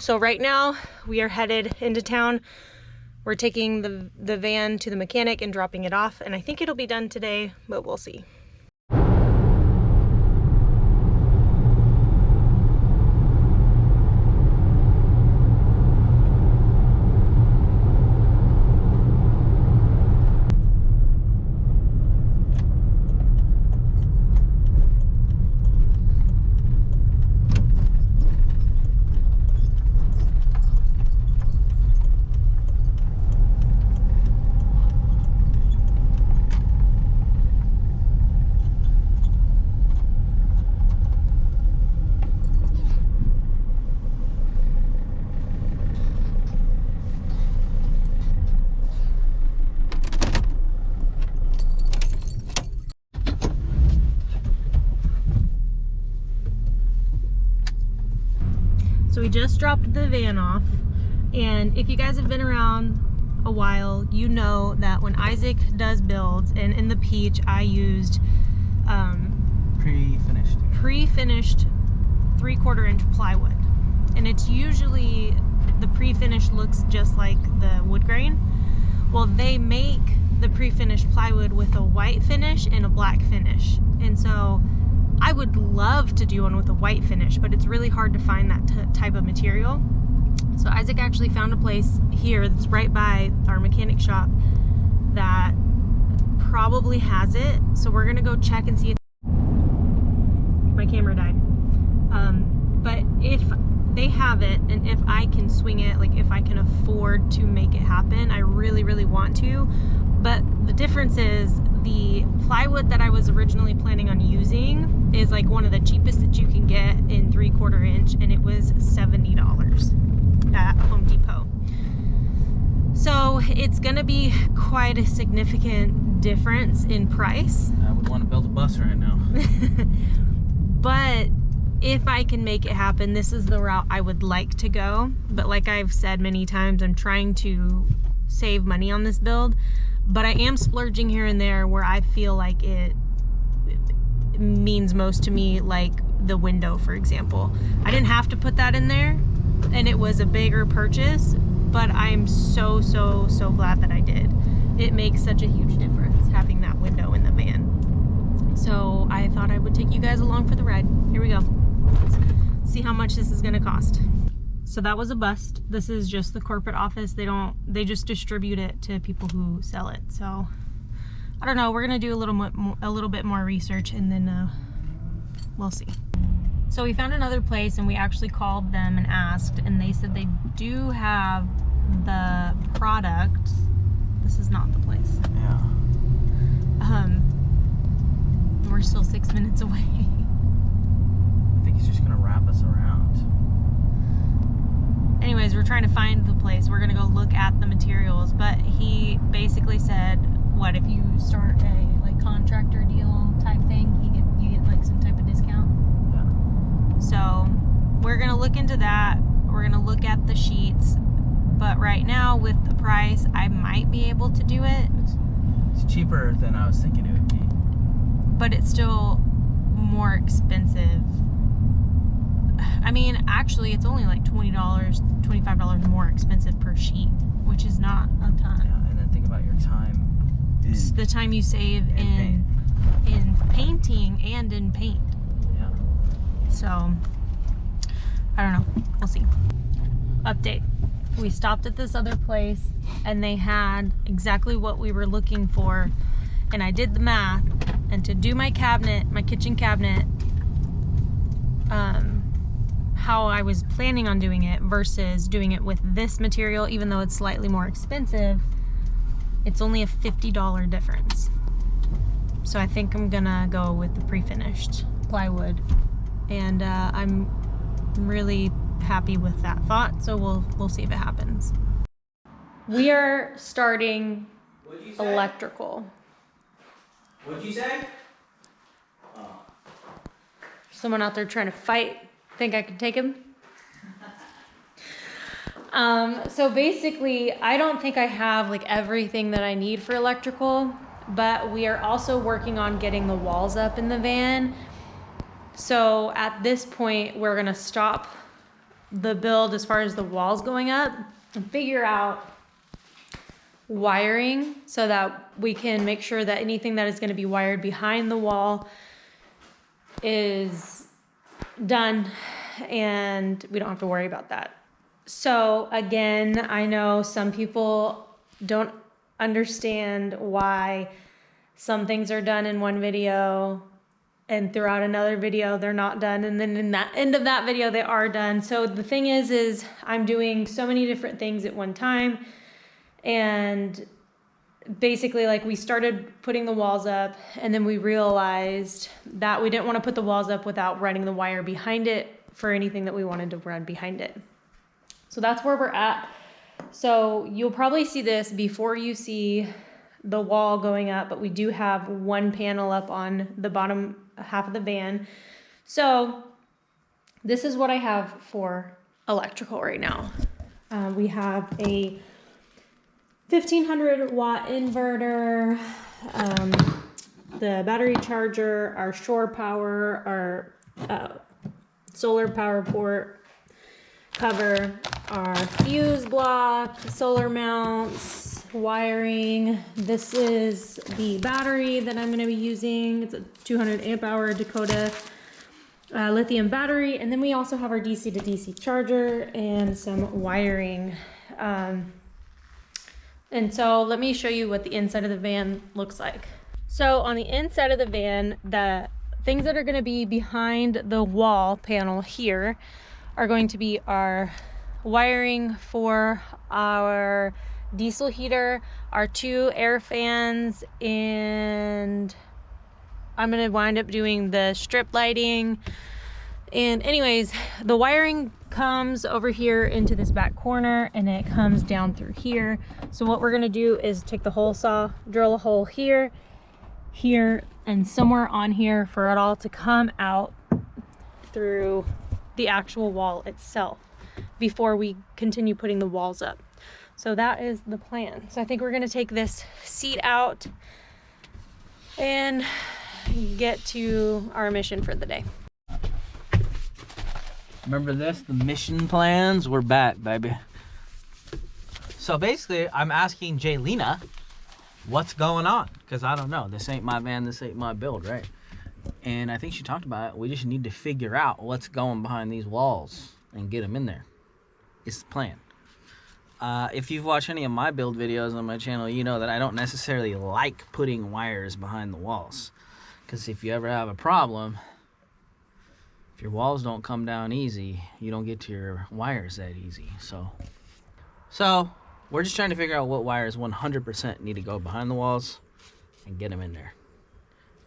So right now we are headed into town. We're taking the van to the mechanic and dropping it off, and I think it'll be done today, but we'll see. So we just dropped the van off, and if you guys have been around a while, you know that when Isaac does builds, and in the Peach I used pre-finished 3/4 inch plywood, and it's usually the pre-finished looks just like the wood grain. Well, they make the pre-finished plywood with a white finish and a black finish, and so I would love to do one with a white finish, but it's really hard to find that type of material. So Isaac actually found a place here that's right by our mechanic shop that probably has it. So we're gonna go check and see if my camera died. But if they have it, and if I can swing it, like if I can afford to make it happen, I really, really want to. But the difference is the plywood that I was originally planning on using is like one of the cheapest that you can get in 3/4 inch, and it was $70 at Home Depot. So it's gonna be quite a significant difference in price. I would want to build a bus right now. But if I can make it happen, this is the route I would like to go. But like I've said many times, I'm trying to save money on this build, but I am splurging here and there where I feel like it means most to me, like the window, for example. I didn't have to put that in there, and it was a bigger purchase, but I'm so glad that I did. It makes such a huge difference having that window in the van. So I thought I would take you guys along for the ride. Here we go. Let's see how much this is gonna cost. So that was a bust. This is just the corporate office. They just distribute it to people who sell it. So I don't know, we're gonna do a little bit more research, and then we'll see. So we found another place, and we actually called them and asked, and they said they do have the product. This is not the place. Yeah. We're still 6 minutes away. I think he's just gonna wrap us around. Anyways, we're trying to find the place. We're gonna go look at the materials, but he basically said, what, if you start a like contractor deal type thing, you get like some type of discount. Yeah. So we're gonna look into that. We're gonna look at the sheets, but right now with the price, I might be able to do it. It's cheaper than I was thinking it would be. But it's still more expensive. I mean, actually, it's only like $20, $25 more expensive per sheet, which is not a ton. Yeah, and then think about your time. It's the time you save in painting and in paint. Yeah. So, I don't know. We'll see. Update. We stopped at this other place, and they had exactly what we were looking for. And I did the math, and to do my cabinet, my kitchen cabinet, how I was planning on doing it versus doing it with this material, even though it's slightly more expensive, it's only a $50 difference. So I think I'm gonna go with the pre-finished plywood, and I'm really happy with that thought. So we'll see if it happens. We are starting electrical. What'd you say? Someone out there trying to fight. Think I could take him? So basically, I don't think I have like everything that I need for electrical, but we are also working on getting the walls up in the van. So at this point, we're gonna stop the build as far as the walls going up and figure out wiring so that we can make sure that anything that is going to be wired behind the wall is done and we don't have to worry about that. So again, I know some people don't understand why some things are done in one video and throughout another video they're not done, and then in that end of that video they are done. So the thing is I'm doing so many different things at one time, and basically like we started putting the walls up and then we realized that we didn't want to put the walls up without running the wire behind it for anything that we wanted to run behind it. So that's where we're at. So you'll probably see this before you see the wall going up, but we do have one panel up on the bottom half of the van. So this is what I have for electrical right now. We have a 1500 watt inverter, the battery charger, our shore power, our solar power port cover, our fuse block, solar mounts, wiring. This is the battery that I'm going to be using. It's a 200 amp hour Dakota lithium battery. And then we also have our DC to DC charger and some wiring. And so let me show you what the inside of the van looks like. So on the inside of the van, the things that are going to be behind the wall panel here are going to be our wiring for our diesel heater, our 2 air fans, and I'm going to wind up doing the strip lighting. And anyways, the wiring comes over here into this back corner and it comes down through here. So what we're going to do is take the hole saw, drill a hole here, here, and somewhere on here for it all to come out through the actual wall itself before we continue putting the walls up. So that is the plan. So I think we're going to take this seat out and get to our mission for the day. Remember this? The mission plans? We're back, baby. So basically, I'm asking Jaylena what's going on, because I don't know. This ain't my van, this ain't my build, right? And I think she talked about it. We just need to figure out what's going behind these walls and get them in there. It's the plan. If you've watched any of my build videos on my channel, you know that I don't necessarily like putting wires behind the walls. Because if you ever have a problem, if your walls don't come down easy, you don't get to your wires that easy. So we're just trying to figure out what wires 100% need to go behind the walls and get them in there.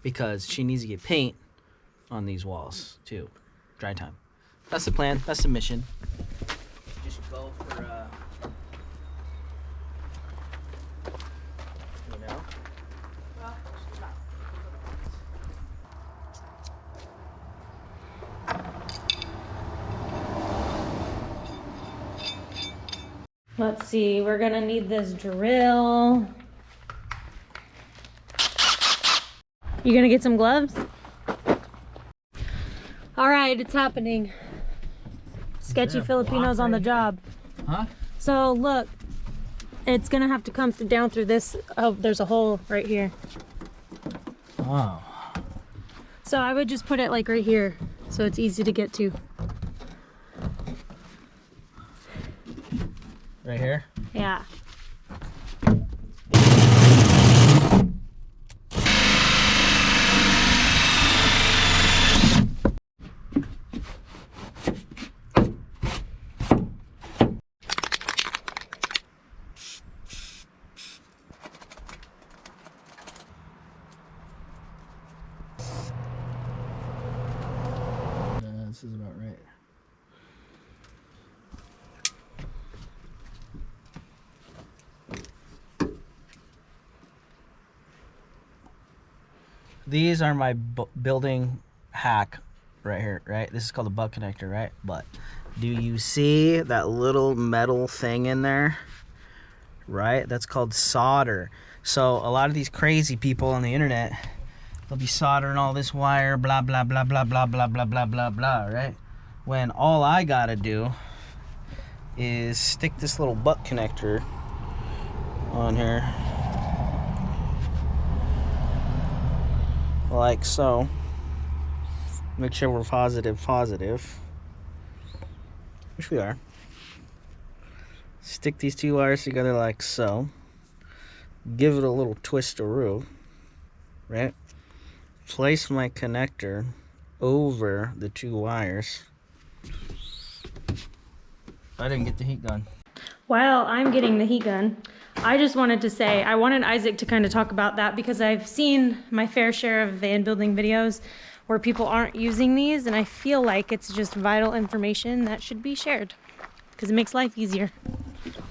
Because she needs to get paint on these walls too. Dry time. That's the plan. That's the mission. Just go for, you know? Well, she's not. Let's see, we're gonna need this drill. You gonna get some gloves? All right, it's happening. Sketchy Filipinos on the job. Huh? So look, it's gonna have to come down through this. Oh, there's a hole right here. Oh. So I would just put it like right here so it's easy to get to. Right here? Yeah. This is about right. These are my building hack right here, right? This is called a butt connector, right? But do you see that little metal thing in there? Right? That's called solder. So a lot of these crazy people on the internet, they'll be soldering all this wire, blah, blah, blah, blah, blah, blah, blah, blah, blah, blah, right? When all I gotta do is stick this little butt connector on here, like so. Make sure we're positive, which we are. Stick these two wires together like so. Give it a little twist-a-roo, right? Place my connector over the two wires. I didn't get the heat gun. While I'm getting the heat gun, I just wanted to say, I wanted Isaac to kind of talk about that because I've seen my fair share of van building videos where people aren't using these, and I feel like it's just vital information that should be shared because it makes life easier.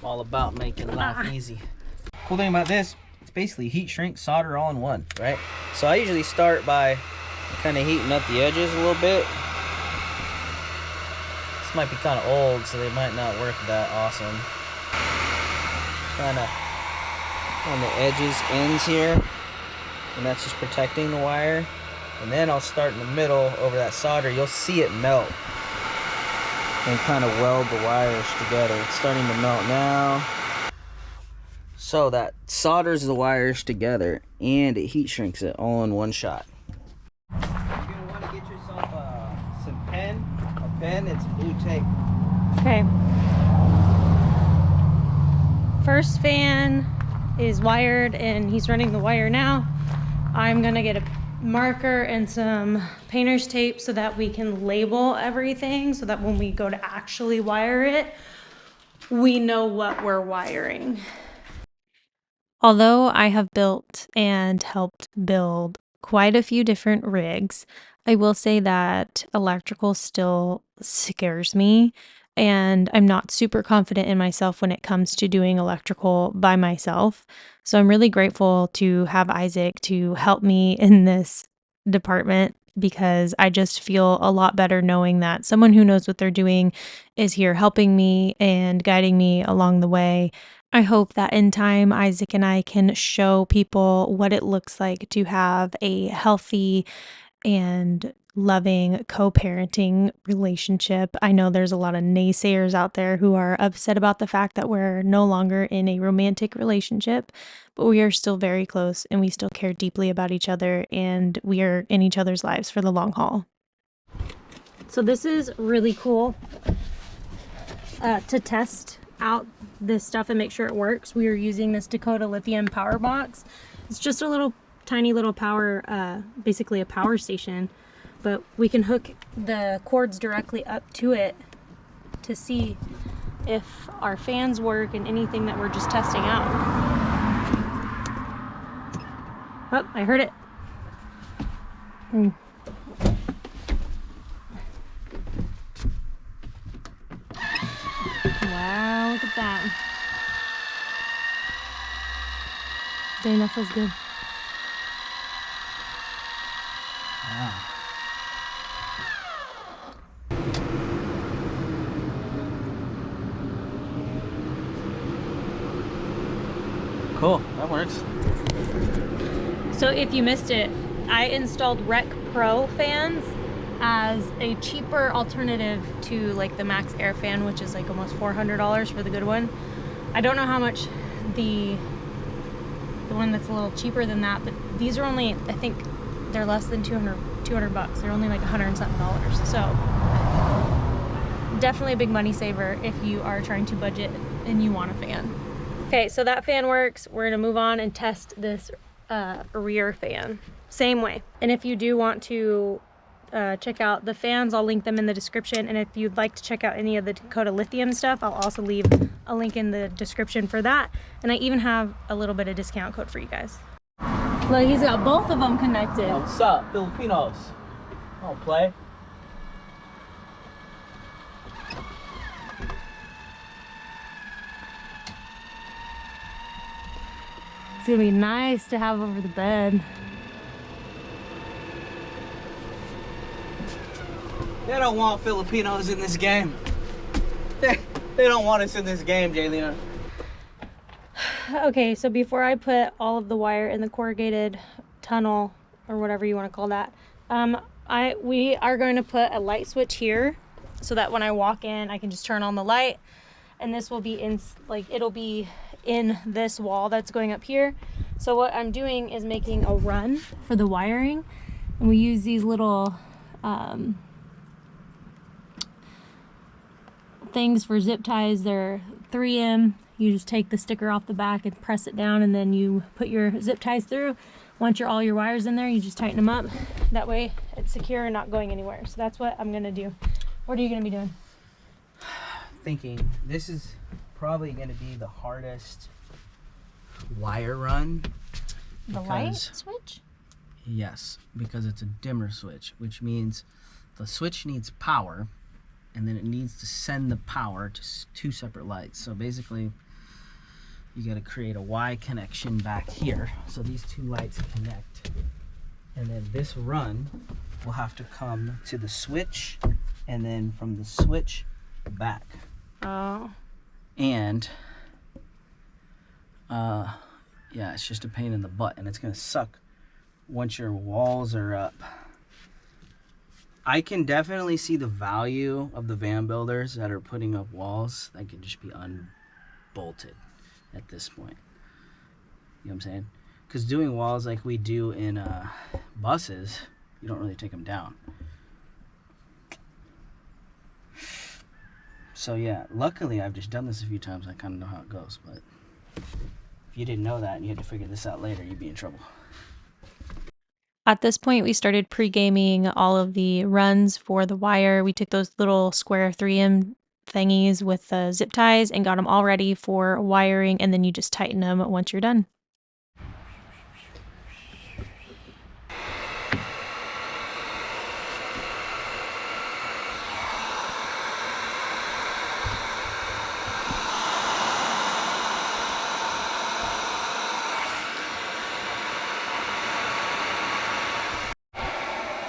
All about making life easy. Cool thing about this, it's basically heat shrink solder all in one, right? So I usually start by kind of heating up the edges a little bit. This might be kind of old, so they might not work that awesome. Kind of on the edges, ends here, and that's just protecting the wire. And then I'll start in the middle over that solder. You'll see it melt and kind of weld the wires together. It's starting to melt now. So that solders the wires together and it heat shrinks it all in one shot. You're gonna want to get yourself some pen, a pen and some blue tape. Okay. First fan is wired and he's running the wire now. I'm gonna get a marker and some painter's tape so that we can label everything so that when we go to actually wire it, we know what we're wiring. Although I have built and helped build quite a few different rigs, I will say that electrical still scares me, and I'm not super confident in myself when it comes to doing electrical by myself. So I'm really grateful to have Isaac to help me in this department because I just feel a lot better knowing that someone who knows what they're doing is here helping me and guiding me along the way. I hope that in time, Isaac and I can show people what it looks like to have a healthy and loving co-parenting relationship. I know there's a lot of naysayers out there who are upset about the fact that we're no longer in a romantic relationship, but we are still very close and we still care deeply about each other and we are in each other's lives for the long haul. So this is really cool to test out this stuff and make sure it works. We are using this Dakota Lithium Power box. It's just a little tiny little power, basically a power station, but we can hook the cords directly up to it to see if our fans work and anything that we're just testing out. Oh, I heard it. Wow, look at that. Dang, that feels good. Wow. Cool, that works. So if you missed it, I installed Rec Pro fans as a cheaper alternative to like the Max Air fan, which is like almost $400 for the good one. I don't know how much the one that's a little cheaper than that, but these are only, I think they're less than 200 bucks. They're only like $100 and something. So definitely a big money saver if you are trying to budget and you want a fan. Okay, so that fan works. We're gonna move on and test this rear fan. Same way. And if you do want to check out the fans, I'll link them in the description. And if you'd like to check out any of the Dakota Lithium stuff, I'll also leave a link in the description for that. And I even have a little bit of discount code for you guys. Look, he's got both of them connected. What's up, Filipinos? Don't play. It's gonna be nice to have over the bed. They don't want Filipinos in this game. They don't want us in this game, Jaylena. Okay, so before I put all of the wire in the corrugated tunnel, or whatever you want to call that, we are going to put a light switch here so that when I walk in, I can just turn on the light. and this will be in, like, it'll be in this wall that's going up here. So what I'm doing is making a run for the wiring, and we use these little things for zip ties. They're 3M. You just take the sticker off the back and press it down, and then you put your zip ties through. Once all your wires in there, you just tighten them up. That way it's secure and not going anywhere. So that's what I'm gonna do. What are you gonna be doing? Thinking this is probably gonna be the hardest wire run. The light switch? Yes, because it's a dimmer switch, which means the switch needs power, and then it needs to send the power to two separate lights. So basically, you got to create a Y connection back here, so these two lights connect, and then this run will have to come to the switch, and then from the switch back. Oh. And yeah, it's just a pain in the butt, and it's gonna suck once your walls are up. I can definitely see the value of the van builders that are putting up walls that can just be unbolted at this point. You know what I'm saying? Because doing walls like we do in buses, you don't really take them down. So yeah, luckily I've just done this a few times. I kind of know how it goes, but if you didn't know that and you had to figure this out later, you'd be in trouble. At this point, we started pre-gaming all of the runs for the wire. We took those little square 3M thingies with the zip ties and got them all ready for wiring, and then you just tighten them once you're done.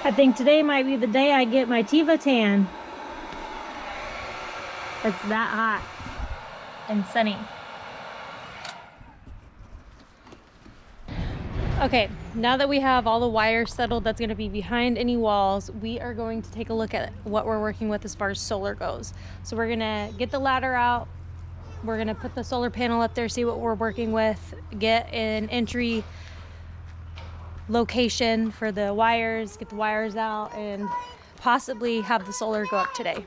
I think today might be the day I get my Tiva tan. It's that hot and sunny. Okay, now that we have all the wires settled that's going to be behind any walls, we are going to take a look at what we're working with as far as solar goes. So we're going to get the ladder out. We're going to put the solar panel up there, see what we're working with, get an entry location for the wires, get the wires out, and possibly have the solar go up today.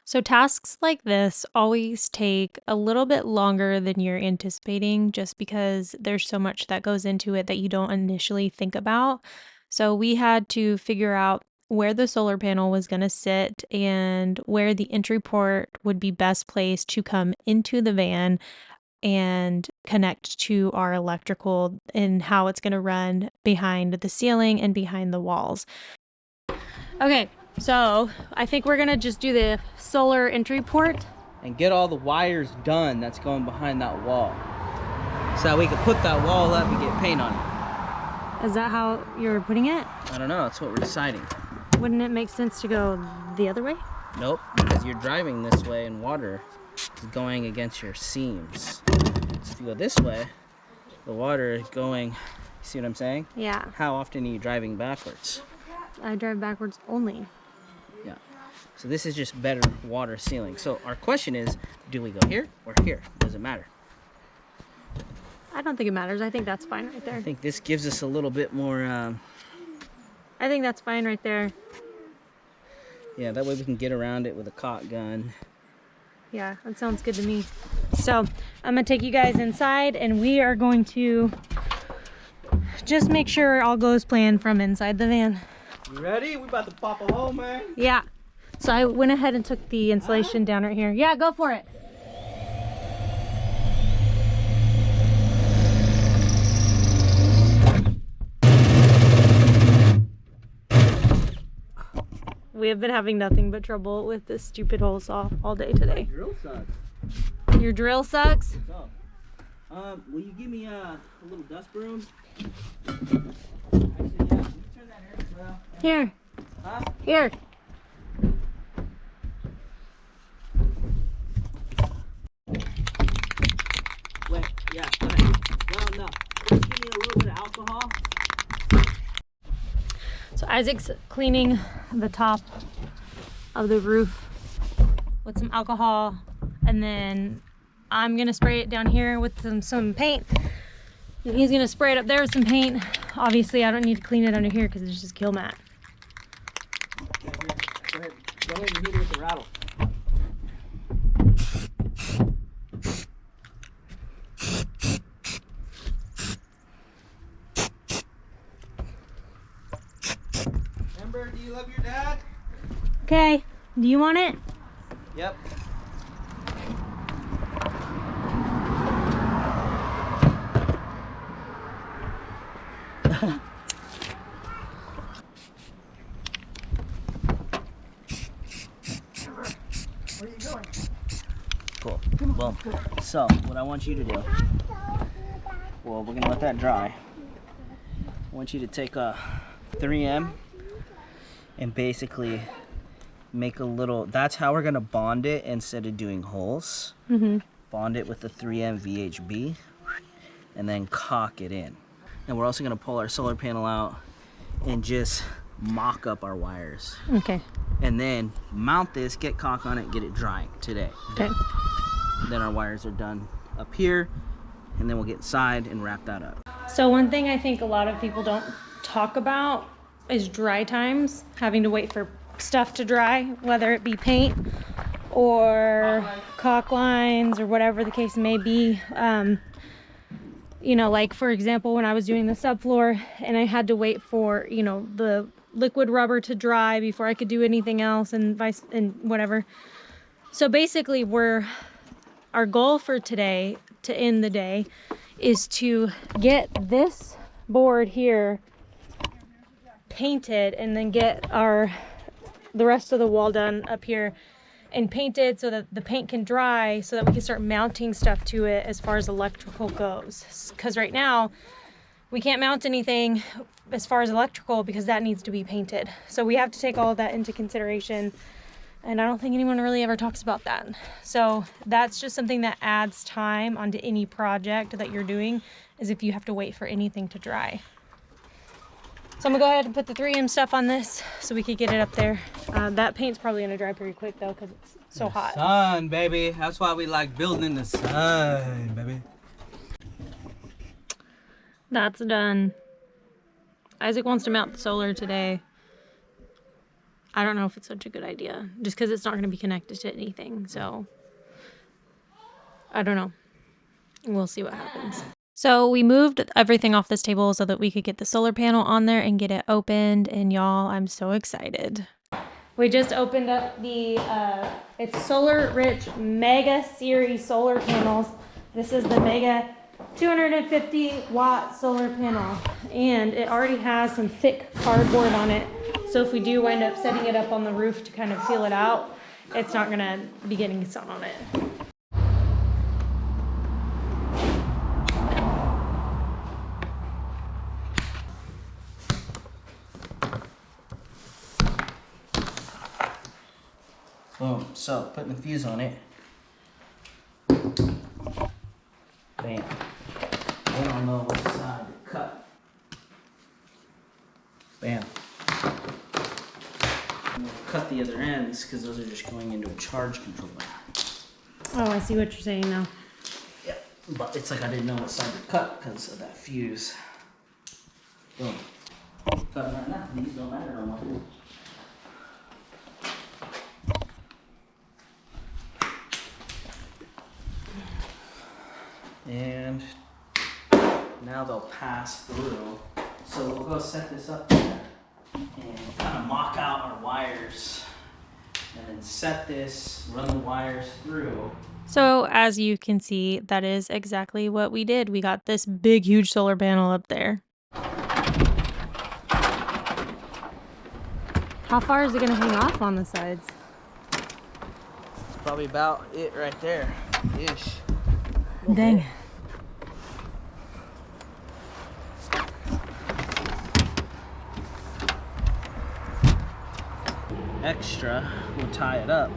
So tasks like this always take a little bit longer than you're anticipating, just because there's so much that goes into it that you don't initially think about. So we had to figure out where the solar panel was going to sit and where the entry port would be best placed to come into the van and connect to our electrical, and how it's going to run behind the ceiling and behind the walls. Okay, so I think we're going to just do the solar entry port and get all the wires done that's going behind that wall, so that we can put that wall up and get paint on it. Is that how you're putting it? I don't know, that's what we're deciding. Wouldn't it make sense to go the other way? Nope, because you're driving this way and water is going against your seams. So if you go this way, the water is going, see what I'm saying? Yeah. How often are you driving backwards? I drive backwards only. Yeah. So this is just better water sealing. So our question is, do we go here or here? Does it matter? I don't think it matters. I think that's fine right there. I think this gives us a little bit more... I think that's fine right there. Yeah, that way we can get around it with a caulk gun. Yeah, that sounds good to me. So I'm gonna take you guys inside, and we are going to just make sure all goes planned from inside the van. You ready? We about to pop a hole, man. Yeah. So I went ahead and took the insulation down right here. Yeah, go for it. We have been having nothing but trouble with this stupid hole saw all day today. My drill sucks. Your drill sucks? Will you give me a little dust broom? Actually, yeah. Can you turn that air well? Here. Huh? Here. Wait, yeah, go ahead. Well, no. Just give me a little bit of alcohol. So Isaac's cleaning the top of the roof with some alcohol, and and then I'm gonna spray it down here with some paint. And he's gonna spray it up there with some paint. Obviously, I don't need to clean it under here because it's just kill mat. Go ahead and hit it with the rattle. Amber, do you love your dad? Okay, do you want it? Yep. Where are you going? Cool. Boom. So, what I want you to do, well, we're gonna let that dry. I want you to take a 3M and basically make a little, that's how we're gonna bond it instead of doing holes. Bond it with the 3M VHB and then caulk it in. And we're also gonna pull our solar panel out and just mock up our wires. Okay. And then mount this, get caulk on it, get it drying today. Okay. Then our wires are done up here, and then we'll get inside and wrap that up. So one thing I think a lot of people don't talk about is dry times, having to wait for stuff to dry, whether it be paint or caulk lines or whatever the case may be. You know, like for example, when I was doing the subfloor and I had to wait for, you know, the liquid rubber to dry before I could do anything else and whatever. So basically our goal for today to end the day is to get this board here painted and then get the rest of the wall done up here and painted so that the paint can dry so that we can start mounting stuff to it as far as electrical goes. Because right now we can't mount anything as far as electrical because that needs to be painted. So we have to take all of that into consideration, and I don't think anyone really ever talks about that. So that's just something that adds time onto any project that you're doing, is if you have to wait for anything to dry. So I'm gonna go ahead and put the 3M stuff on this so we could get it up there. That paint's probably gonna dry pretty quick though because it's so hot. Sun, baby. That's why we like building in the sun, baby. That's done. Isaac wants to mount the solar today. I don't know if it's such a good idea, just because it's not gonna be connected to anything. So I don't know. We'll see what happens. So we moved everything off this table so that we could get the solar panel on there and get it opened. And y'all, I'm so excited. We just opened up the, it's Solar Rich Mega Series solar panels. This is the Mega 250 watt solar panel. And it already has some thick cardboard on it. So if we do wind up setting it up on the roof to kind of feel it out, it's not gonna be getting sun on it. Boom. So, putting the fuse on it. Bam. Then I'll know which side to cut. Bam. I'm gonna cut the other ends because those are just going into a charge controller. Oh, I see what you're saying now. Yeah, but it's like I didn't know what side to cut because of that fuse. Boom. Cutting right now. These don't matter no more. And now they'll pass through. So we'll go set this up there and kind of mock out our wires and then set this, run the wires through. So as you can see, that is exactly what we did. We got this big, huge solar panel up there. How far is it gonna hang off on the sides? Probably about it right there, ish. Dang. Extra, we'll tie it up,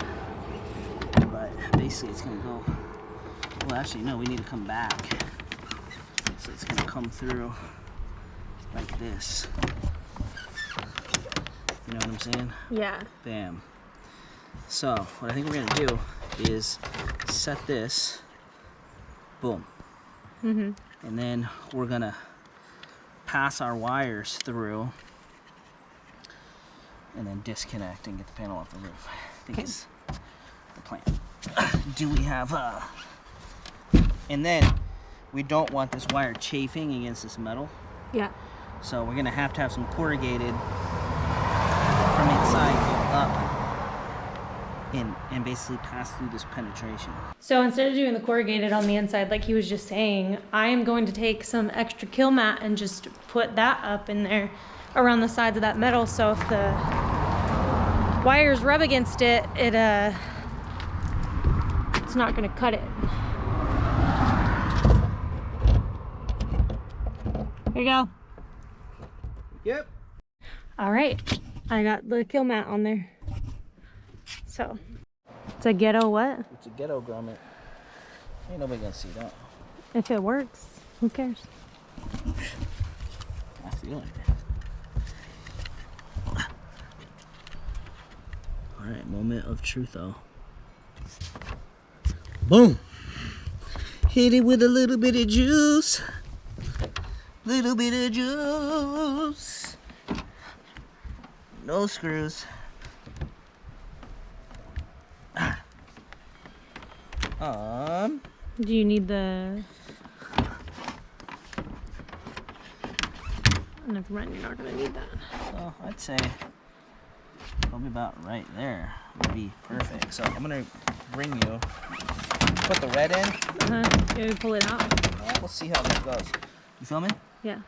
but basically it's gonna go, well actually no, we need to come back. So it's gonna come through like this. You know what I'm saying? Yeah. Bam. So what I think we're gonna do is set this, boom. Mm-hmm. And then we're gonna pass our wires through and then disconnect and get the panel off the roof. I think is the plan. Do we have and then we don't want this wire chafing against this metal. Yeah. So we're gonna have to have some corrugated from inside go up and basically pass through this penetration. So instead of doing the corrugated on the inside, like he was just saying, I am going to take some extra kill mat and just put that up in there around the sides of that metal. So if the wires rub against it, it's not gonna cut it. Here you go. Yep. All right, I got the kill mat on there. So, it's a ghetto what? It's a ghetto grommet. Ain't nobody gonna see that. If it works, who cares? I feel it. Alright, moment of truth though. Boom! Hit it with a little bit of juice. Little bit of juice. No screws. Do you need the... Never mind, you're not gonna need that. So I'd say probably about right there would be perfect. So I'm gonna bring you, put the red in. Maybe pull it out. We'll see how this goes. You filming? Yeah.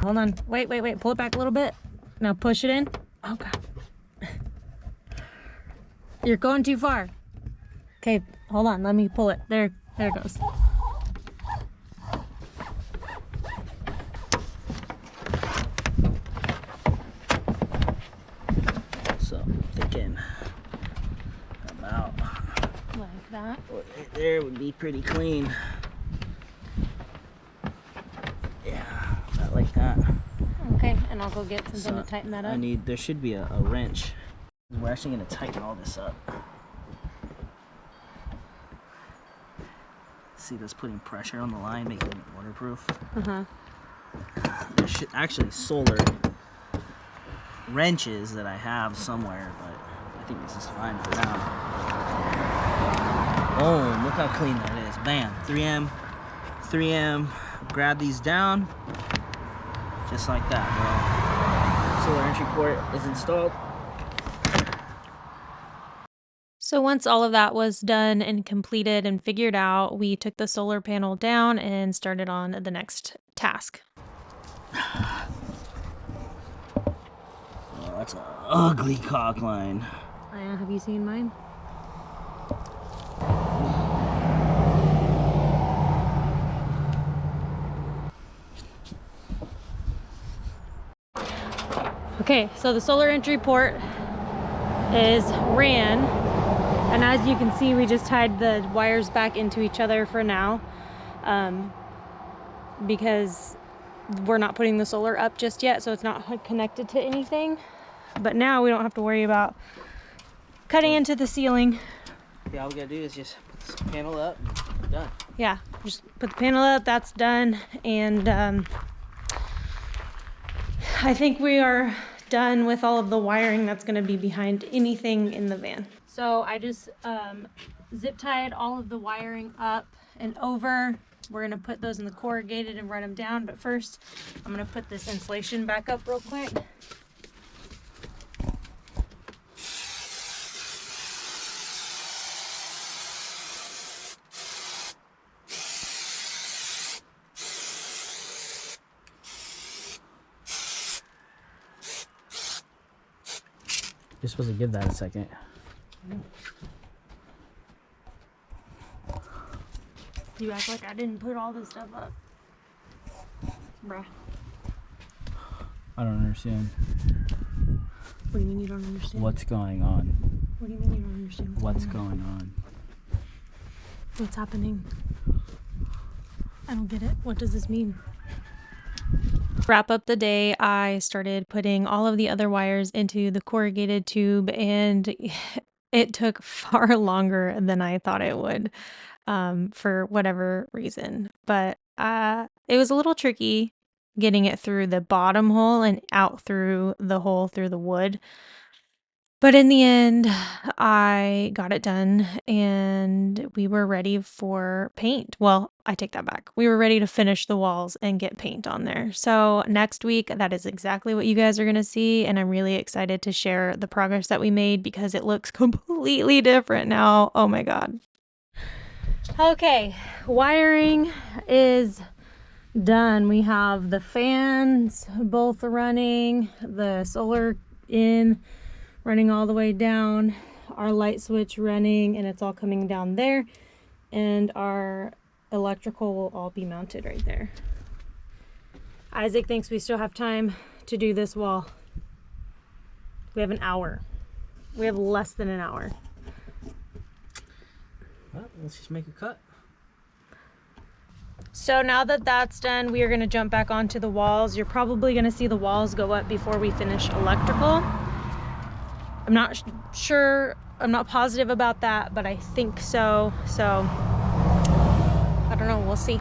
Hold on. Wait. Pull it back a little bit. Now push it in. Oh, God. You're going too far. Okay, hold on. Let me pull it. There it goes. So I'm thinking about Like that. right there would be pretty clean. Yeah, about like that. Okay, and I'll go get something So to tighten that up. there should be a wrench. We're actually gonna tighten all this up. See, that's putting pressure on the line, making it waterproof. There should actually solar wrenches that I have somewhere, but I think this is fine for now. Oh, look how clean that is. Bam, 3M. Grab these down, just like that, bro. Solar entry port is installed. So once all of that was done and completed and figured out, we took the solar panel down and started on the next task. Oh, that's an ugly cock line. Have you seen mine? Okay, so the solar entry port is ran, and as you can see, we just tied the wires back into each other for now, because we're not putting the solar up just yet, so it's not connected to anything. But now we don't have to worry about cutting into the ceiling. Yeah, all we gotta do is just put this panel up and we're done. Yeah, just put the panel up, that's done, and I think we are done with all of the wiring that's going to be behind anything in the van. So I just zip tied all of the wiring up and over. We're going to put those in the corrugated and run them down, but first I'm going to put this insulation back up real quick. You're supposed to give that a second. You act like I didn't put all this stuff up. Bruh. I don't understand. What do you mean you don't understand? What's going on? What do you mean you don't understand? What's going on? What's happening? I don't get it. What does this mean? Wrap up the day, I started putting all of the other wires into the corrugated tube, and it took far longer than I thought it would, for whatever reason. But it was a little tricky getting it through the bottom hole and out through the hole through the wood. But in the end, I got it done and we were ready for paint. Well, I take that back. We were ready to finish the walls and get paint on there. So next week, that is exactly what you guys are going to see. And I'm really excited to share the progress that we made because it looks completely different now. Oh my God. Okay, wiring is done. We have the fans both running, the solar in, running all the way down, our light switch running, and it's all coming down there, and our electrical will all be mounted right there. Isaac thinks we still have time to do this wall. We have an hour. We have less than an hour. Well, let's just make a cut. So now that that's done, we are going to jump back onto the walls. You're probably going to see the walls go up before we finish electrical. I'm not sure, I'm not positive about that, but I think so. So, I don't know, we'll see.